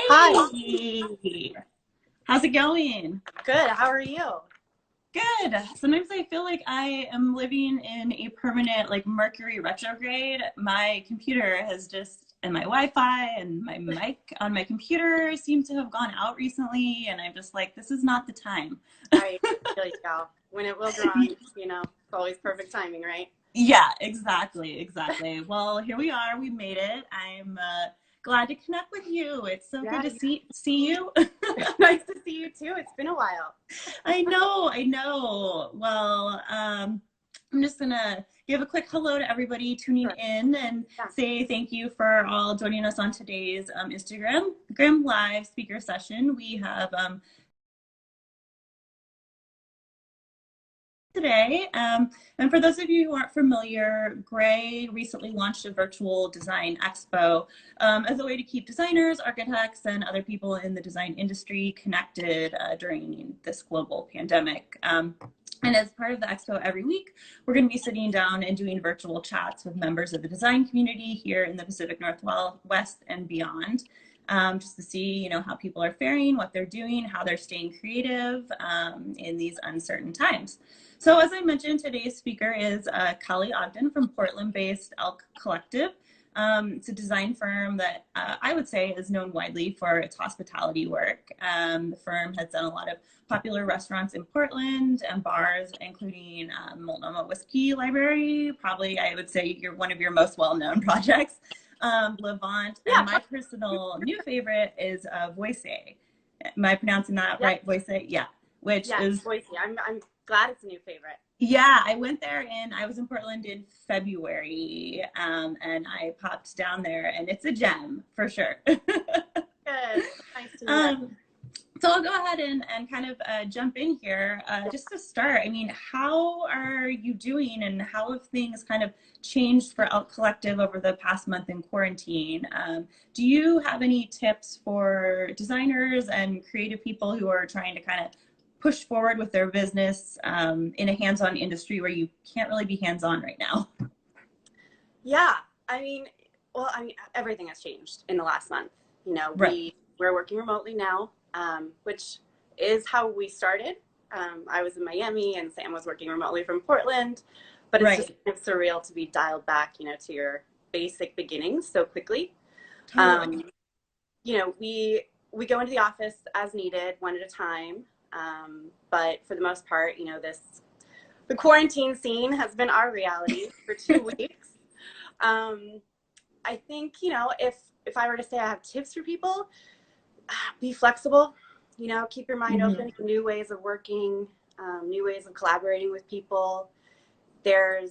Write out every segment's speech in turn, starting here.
Hi. How's it going? Good. How are you? Good. Sometimes I feel like I am living in a permanent like Mercury retrograde. My computer has just, and my Wi-Fi and my mic on my computer seem to have gone out recently, and I'm just like, this is not the time. I feel you go. When it will draw, it's always perfect timing, right? Yeah, exactly. Well, here we are. We made it. I'm glad to connect with you. It's so good to see you. Nice to see you too. It's been a while. I know. Well, I'm just gonna give a quick hello to everybody tuning in and say thank you for all joining us on today's Instagram Live speaker session. We have today. And for those of you who aren't familiar, Gray recently launched a virtual design expo as a way to keep designers, architects, and other people in the design industry connected during this global pandemic. And as part of the expo every week, we're going to be sitting down and doing virtual chats with members of the design community here in the Pacific Northwest and beyond. Just to see, how people are faring, what they're doing, how they're staying creative in these uncertain times. So as I mentioned, today's speaker is Kelly Ogden from Portland-based Elk Collective. It's a design firm that I would say is known widely for its hospitality work. The firm has done a lot of popular restaurants in Portland and bars, including Multnomah Whiskey Library. Probably, I would say, one of your most well-known projects. Levant, and my personal new favorite is Voice. Am I pronouncing that right? Voice, yeah. Which is Voice. I'm glad it's a new favorite. Yeah, I went there I was in Portland in February, and I popped down there, and it's a gem for sure. Good. Nice to know that. So I'll go ahead and kind of jump in here. Just to start, I mean, how are you doing and how have things kind of changed for Elk Collective over the past month in quarantine? Do you have any tips for designers and creative people who are trying to kind of push forward with their business in a hands-on industry where you can't really be hands-on right now? Yeah, everything has changed in the last month. We're working remotely now. Which is how we started. I was in Miami and Sam was working remotely from Portland, but it's just surreal to be dialed back, to your basic beginnings so quickly. Totally. We go into the office as needed, one at a time. But for the most part, the quarantine scene has been our reality for 2 weeks. I think, if I were to say I have tips for people, be flexible, keep your mind open to new ways of working, new ways of collaborating with people. There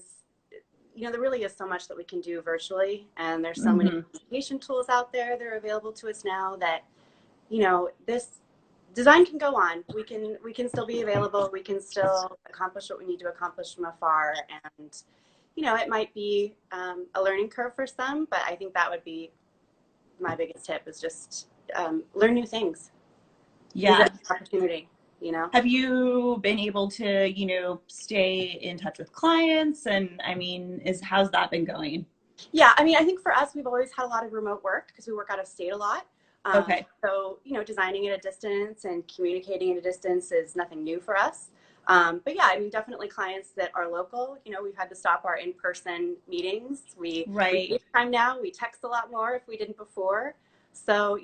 really is so much that we can do virtually, and there's so many communication tools out there that are available to us now that, this design can go on. We can still be available. We can still accomplish what we need to accomplish from afar. And, it might be a learning curve for some, but I think that would be my biggest tip is just learn new things. Yeah. Opportunity, Have you been able to, stay in touch with clients? And I mean, how's that been going? Yeah, I think for us, we've always had a lot of remote work because we work out of state a lot. Okay. So, designing at a distance and communicating at a distance is nothing new for us. But yeah, definitely clients that are local, we've had to stop our in-person meetings. We FaceTime now, we text a lot more if we didn't before. So,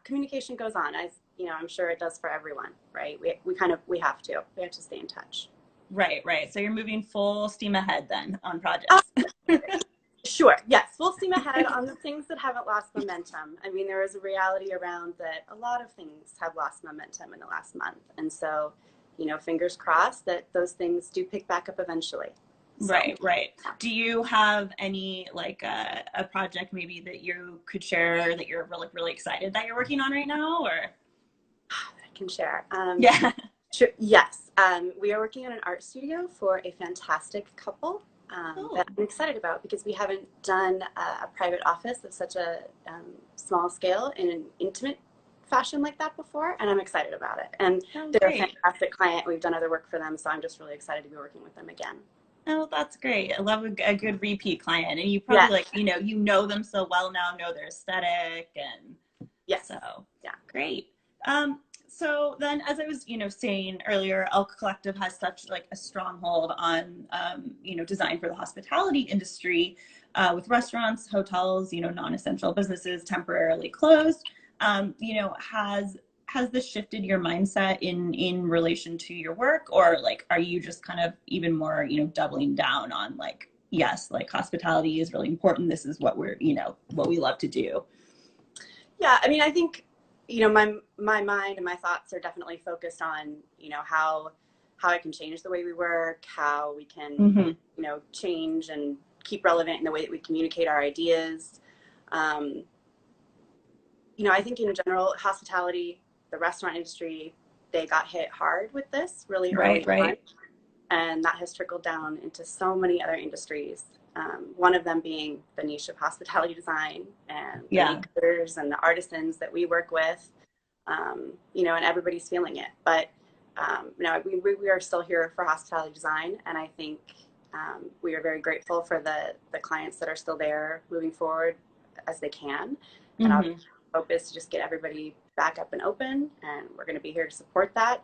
communication goes on. I'm sure it does for everyone, right? We have to stay in touch. Right. So you're moving full steam ahead then on projects. Sure. Yes. Full steam ahead on the things that haven't lost momentum. there is a reality around that a lot of things have lost momentum in the last month. And so, fingers crossed that those things do pick back up eventually. So, Right. Do you have any a project maybe that you could share that you're really excited that you're working on right now, or? I can share. Yeah. Sure. Yes. We are working on an art studio for a fantastic couple that I'm excited about because we haven't done a private office of such a small scale in an intimate fashion like that before, and I'm excited about it. And they're a fantastic client. We've done other work for them, so I'm just really excited to be working with them again. Oh, that's great. I love a good repeat client. And you probably you know them so well now, know their aesthetic. And yes. So, yeah. Great. So then, as I was, saying earlier, Elk Collective has such like a stronghold on, design for the hospitality industry, with restaurants, hotels, non-essential businesses temporarily closed. Has this shifted your mindset in relation to your work, or like, are you just kind of even more, doubling down on like, yes, like hospitality is really important. This is what what we love to do. Yeah, I mean, I think, my mind and my thoughts are definitely focused on, how I can change the way we work, how we can, change and keep relevant in the way that we communicate our ideas. I think in general, hospitality, the restaurant industry, they got hit hard with this really early on. And that has trickled down into so many other industries. One of them being the niche of hospitality design and the makers and the artisans that we work with, and everybody's feeling it. But we are still here for hospitality design, and I think we are very grateful for the clients that are still there moving forward as they can. And our hope is to just get everybody back up and open, and we're going to be here to support that.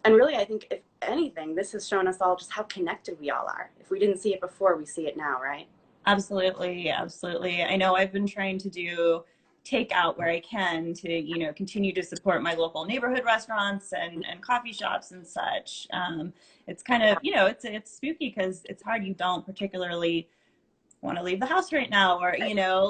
And really, I think, if anything, this has shown us all just how connected we all are. If we didn't see it before, we see it now, right? Absolutely. Absolutely. I know I've been trying to do takeout where I can to, continue to support my local neighborhood restaurants and coffee shops and such. It's kind of, it's spooky because it's hard. You don't particularly want to leave the house right now, or,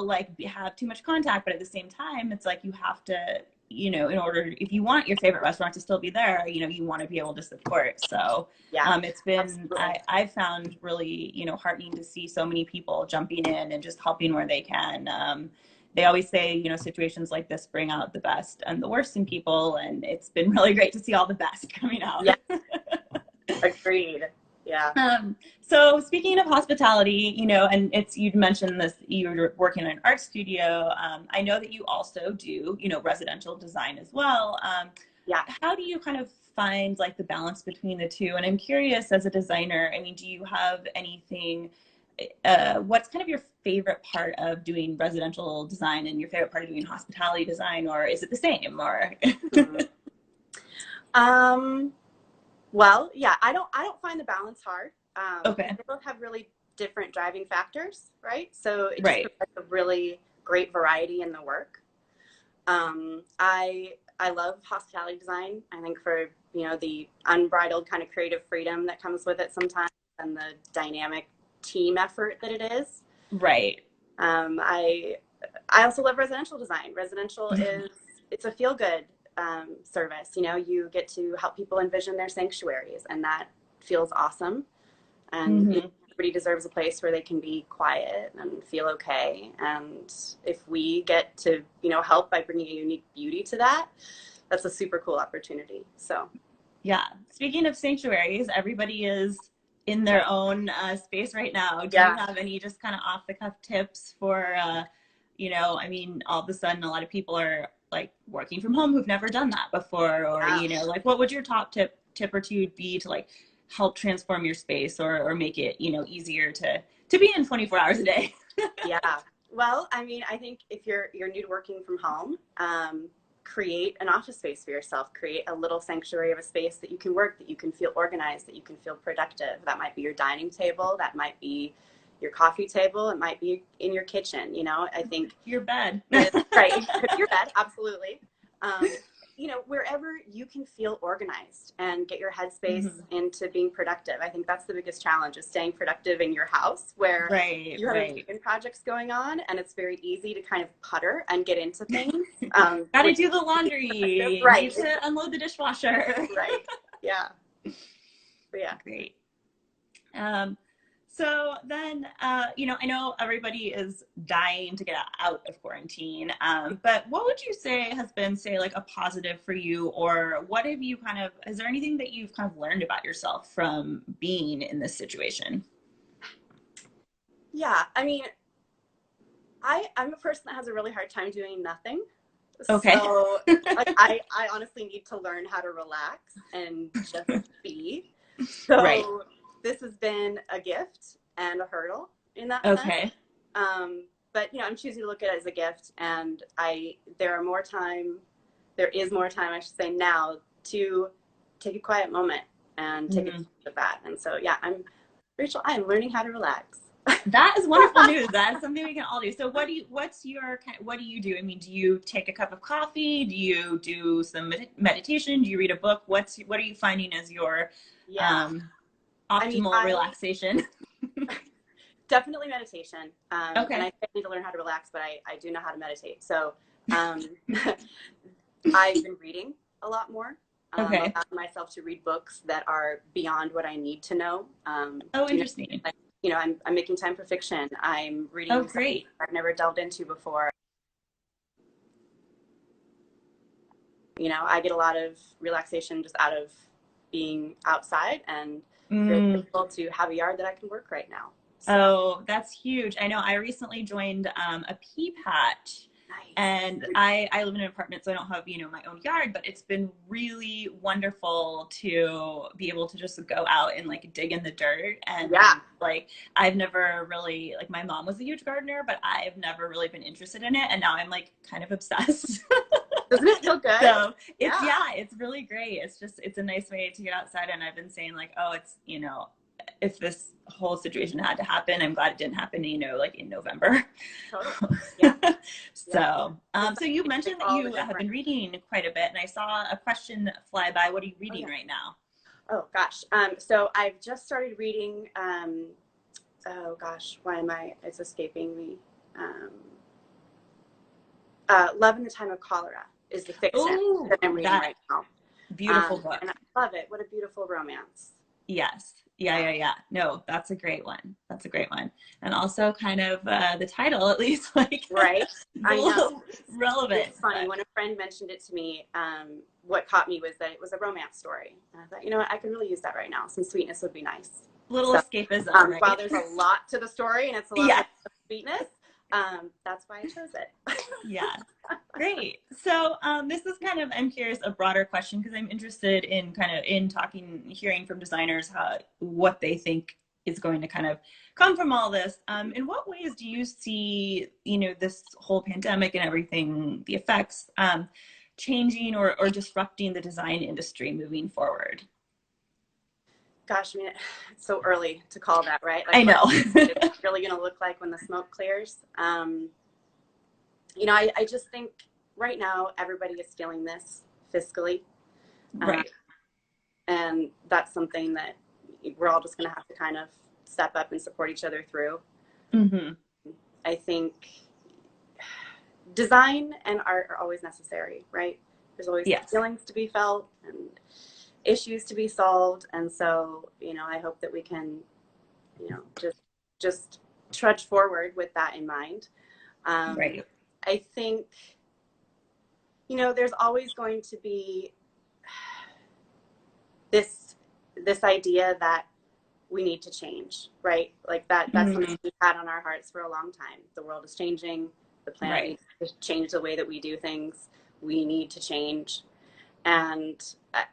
like have too much contact. But at the same time, it's like you have to, in order, if you want your favorite restaurant to still be there, you want to be able to support. So it's been, I've found really, heartening to see so many people jumping in and just helping where they can. They always say, situations like this bring out the best and the worst in people. And it's been really great to see all the best coming out. Yeah. Agreed. Yeah. So speaking of hospitality, and you'd mentioned this, you're working in an art studio. I know that you also do, residential design as well. How do you kind of find like the balance between the two? And I'm curious, as a designer, I mean, do you have anything, what's kind of your favorite part of doing residential design and your favorite part of doing hospitality design, or is it the same, or? Well, yeah, I don't find the balance hard. Okay. They both have really different driving factors, right? So it just provides a really great variety in the work. I love hospitality design. I think for, the unbridled kind of creative freedom that comes with it sometimes, and the dynamic team effort that it is. Right. I also love residential design. Residential it's a feel-good service. You get to help people envision their sanctuaries, and that feels awesome. And everybody deserves a place where they can be quiet and feel okay. And if we get to, help by bringing a unique beauty to that, that's a super cool opportunity. So, yeah. Speaking of sanctuaries, everybody is in their own space right now. Do you have any just kind of off the cuff tips for, I mean, all of a sudden a lot of people are like working from home who've never done that before, or, like what would your top tip or two be to like help transform your space or make it, easier to be in 24 hours a day? Yeah. Well, I mean, I think if you're new to working from home, create an office space for yourself. Create a little sanctuary of a space that you can work, that you can feel organized, that you can feel productive. That might be your dining table. That might be your coffee table. It might be in your kitchen. I think your bed. Right. Your bed. Absolutely. Wherever you can feel organized and get your headspace into being productive. I think that's the biggest challenge, is staying productive in your house where you have projects going on, and it's very easy to kind of putter and get into things. Gotta do the laundry. Right. Need to unload the dishwasher. Right. Yeah. But yeah. Great. So then, I know everybody is dying to get out of quarantine, but what would you say has been, say, like a positive for you, or what have you is there anything that you've kind of learned about yourself from being in this situation? Yeah, I mean, I'm a person that has a really hard time doing nothing. Okay. So I honestly need to learn how to relax and just be. So this has been a gift and a hurdle in that sense. But I'm choosing to look at it as a gift, and there are more time there is more time, I should say, now to take a quiet moment and take advantage of that. And so, yeah, Rachel, I am learning how to relax. That is wonderful news. That is something we can all do. So what do you do? I mean, do you take a cup of coffee? Do you do some meditation? Do you read a book? What are you finding as your optimal relaxation? Definitely meditation. Okay. And I need to learn how to relax, but I do know how to meditate. So I've been reading a lot more. Okay. Allowing myself to read books that are beyond what I need to know. Interesting. I'm making time for fiction. I'm reading great. I've never delved into before. I get a lot of relaxation just out of being outside, and very grateful to have a yard that I can work right now. So. Oh, that's huge. I know I recently joined a pea patch. Nice. And I live in an apartment, so I don't have, my own yard, but it's been really wonderful to be able to just go out and like dig in the dirt. And like, I've never really, like, my mom was a huge gardener, but I've never really been interested in it. And now I'm like kind of obsessed. Doesn't it feel good? So it's really great. It's a nice way to get outside. And I've been saying like, oh, it's, if this whole situation had to happen, I'm glad it didn't happen, like in November. Totally. Yeah. So you mentioned that you have been reading quite a bit, and I saw a question fly by. What are you reading right now? Oh gosh. So I've just started reading, it's escaping me. Love in the Time of Cholera is the fiction that I'm reading right now. Beautiful book. And I love it. What a beautiful romance. Yes. Yeah. No, that's a great one. And also kind of the title, at least, like, right. I know. Relevant. It's funny. When a friend mentioned it to me, what caught me was that it was a romance story. And I thought, you know what, I could really use that right now. Some sweetness would be nice. Little escapism, right? While there's a lot to the story and it's a lot of sweetness, that's why I chose it. Yeah. Great. So this is kind of, I'm curious, a broader question, because I'm interested in hearing from designers what they think is going to kind of come from all this. In what ways do you see, this whole pandemic and everything, the effects, changing or disrupting the design industry moving forward? Gosh, I mean, it's so early to call that, right? Like, I know. It's really going to look like when the smoke clears. I just think right now everybody is feeling this fiscally. Right. And that's something that we're all just going to have to kind of step up and support each other through. Mm-hmm. I think design and art are always necessary, right? There's always feelings to be felt and issues to be solved. And so, I hope that we can, just trudge forward with that in mind. Right. I think, there's always going to be this idea that we need to change, right? Like that's something we've had on our hearts for a long time. The world is changing. The planet needs to change the way that we do things. We need to change. And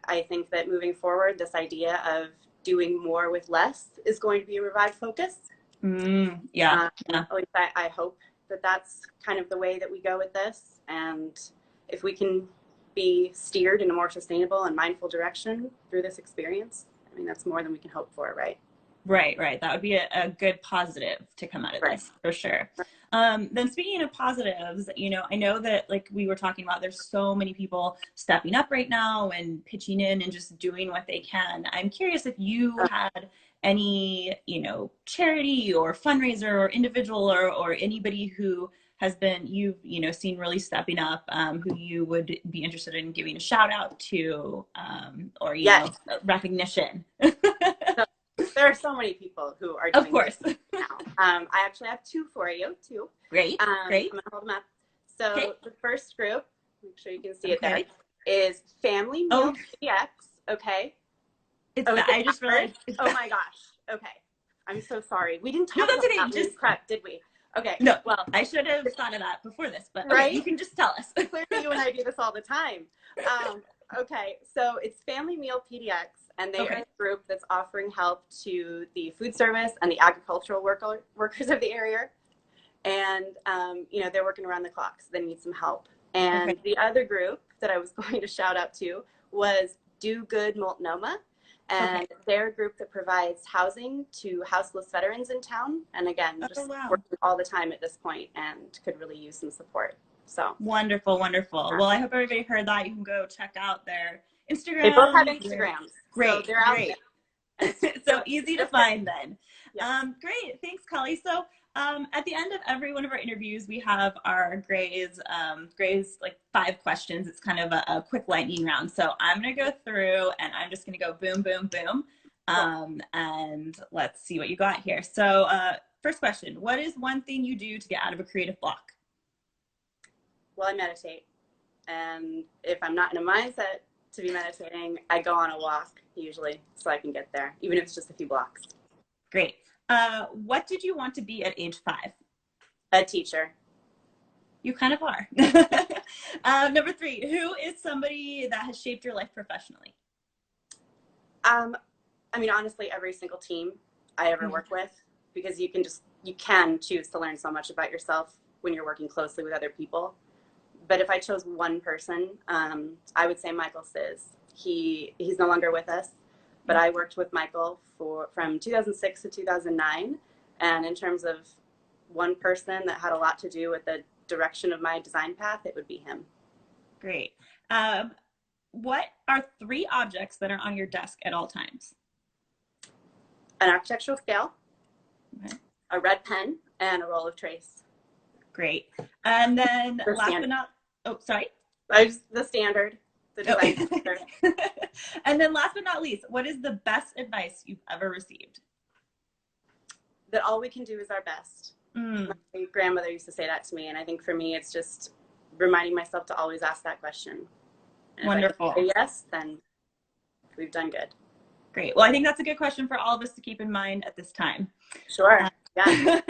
I think that moving forward, this idea of doing more with less is going to be a revived focus. At least I hope that that's kind of the way that we go with this. And if we can be steered in a more sustainable and mindful direction through this experience, I mean, that's more than we can hope for, right? Right. That would be a good positive to come out of this, for sure. Then speaking of positives, I know that, like we were talking about, there's so many people stepping up right now and pitching in and just doing what they can. I'm curious if you had any, charity or fundraiser or individual or anybody who has been, you've, seen really stepping up, who you would be interested in giving a shout out to, or, recognition. There are so many people who are doing of course this now. I actually have two for you, too. Great. I'm going to hold them up. So the first group, make sure you can see it there, is Family Meal PDX. Okay. I just realized. Oh my gosh. Okay. I'm so sorry. We didn't talk about that in prep, did we? Okay. No. Well, I should have thought of that before this, but you can just tell us. Clearly, you and I do this all the time. Okay. So it's Family Meal PDX. And they are a group that's offering help to the food service and the agricultural workers of the area. And, they're working around the clock, so they need some help. And the other group that I was going to shout out to was Do Good Multnomah. And they're a group that provides housing to houseless veterans in town. And again, just working all the time at this point and could really use some support. So wonderful, wonderful. Well, I hope everybody heard that. You can go check out their Instagram. They both have Instagrams. Great, so they're great. Out there. So easy to find then. Yeah. Great, thanks, Kelly. So at the end of every one of our interviews, we have our Gray's like 5 questions. It's kind of a quick lightning round. So I'm gonna go through and I'm just gonna go boom, boom, boom. And let's see what you got here. So first question, what is one thing you do to get out of a creative block? Well, I meditate. And if I'm not in a mindset to be meditating, I go on a walk usually so I can get there, even if it's just a few blocks. Great. What did you want to be at age 5? A teacher. You kind of are. Number 3, who is somebody that has shaped your life professionally? I mean, honestly, every single team I ever work with, because you can choose to learn so much about yourself when you're working closely with other people. But if I chose one person, I would say Michael Sizz. He's no longer with us, but I worked with Michael from 2006 to 2009. And in terms of one person that had a lot to do with the direction of my design path, it would be him. Great. What are 3 objects that are on your desk at all times? An architectural scale, a red pen, and a roll of trace. Great. And then The standard, the design standard. And then last but not least, what is the best advice you've ever received? That all we can do is our best. My grandmother used to say that to me, and I think for me, it's just reminding myself to always ask that question. And wonderful. If I say yes, then we've done good. Great. Well, I think that's a good question for all of us to keep in mind at this time. Sure. Yeah.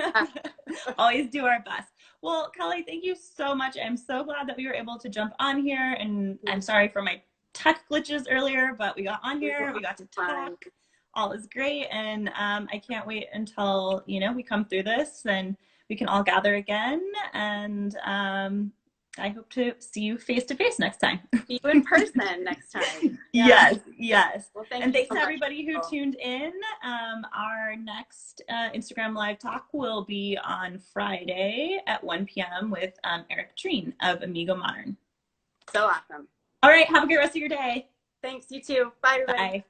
Always do our best. Well, Kelly, thank you so much. I'm so glad that we were able to jump on here, and I'm sorry for my tech glitches earlier, but we got on here, we got to talk. All is great, and I can't wait until we come through this and we can all gather again, and I hope to see you face to face next time. See you in person next time. Yeah. Yes. Well, and thanks to everybody who tuned in. Our next Instagram Live talk will be on Friday at 1 p.m. with Eric Treen of Amigo Modern. So awesome. All right. Have a great rest of your day. Thanks. You too. Bye, everybody. Bye.